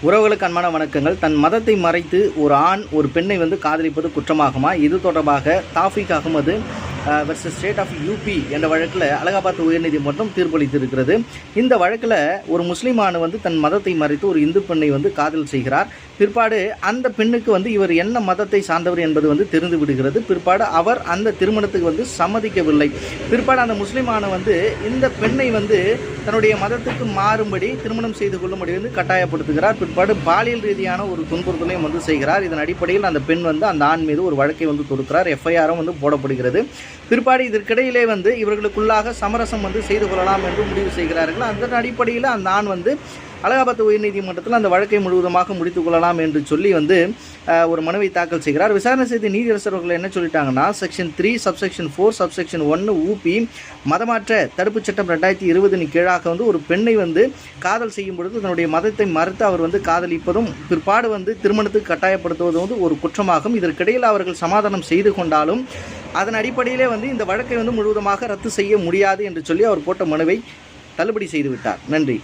உறவுகளுக்கு அன்பான வணக்கங்கள். தன் மதத்தை மறைத்து ஒரு ஆண் ஒரு பெண்ணை காதலிப்பது குற்றமாகுமா? இது தொடர்பாக Taufiq Ahmed versus state of UP என்ற வழக்கில் அலகாபாத் உயர்நீதிமன்றம் தீர்ப்பளித்திருக்கிறது. இந்த வழக்கில் ஒரு முஸ்லீமான தன் மதத்தை மறைத்து ஒரு இந்து பெண்ணை காதல் செய்கிறார். பிற்பாடு அந்த பெண்ணுக்கு இவர் என்ன மதத்தை சார்ந்தவர் என்பது தெரிந்து விடுகிறது. பிற்பாடு அவர் அந்த திருமணத்துக்கு சம்மதிக்கவில்லை. பிற்பாடு அந்த முஸ்லீமான இந்த பெண்ணை தன்னுடைய மதத்துக்கு மாறும்படி திருமணம் செய்து கொள்ளும்படி கட்டாயப்படுத்துகிறார். பிற்பாடு பாலியல் ரீதியான ஒரு துன்புறுத்தலையும் செய்கிறார். இதன் அடிப்படையில் அந்த பெண் அந்த ஆண் மீது ஒரு வழக்கை தொடுக்கிறார். எஃப்ஐஆரும் போடப்படுகிறது. பிற்பாடு இதற்கிடையிலே இவர்களுக்குள்ளாக சமரசம் செய்து கொள்ளலாம் என்று முடிவு செய்கிறார்கள். அதன் அடிப்படையில் அந்த ஆண் அலகாபாத் உயர்நீதிமன்றத்தில் அந்த வழக்கை முழுவதுமாக முடித்துக் கொள்ளலாம் என்று சொல்லி ஒரு மனுவை தாக்கல் செய்கிறார். விசாரணை செய்த நீதியரசர்கள் என்ன சொல்லிட்டாங்கன்னா, செக்ஷன் 3 சப்செக்ஷன் 4 சப்செக்ஷன் 1 ஊபி மதமாற்ற தடுப்புச் சட்டம் 2020 கீழாக ஒரு பெண்ணை காதல் செய்யும் பொழுது தன்னுடைய மதத்தை மறுத்து அவர் காதலிப்பதும் பிற்பாடு திருமணத்துக்கு கட்டாயப்படுத்துவதும் ஒரு குற்றமாகும். இதற்கிடையில் அவர்கள் சமாதானம் செய்து கொண்டாலும் அதன் அடிப்படையிலே இந்த வழக்கை முழுவதுமாக ரத்து செய்ய முடியாது என்று சொல்லி அவர் போட்ட மனுவை தள்ளுபடி செய்துவிட்டார். நன்றி.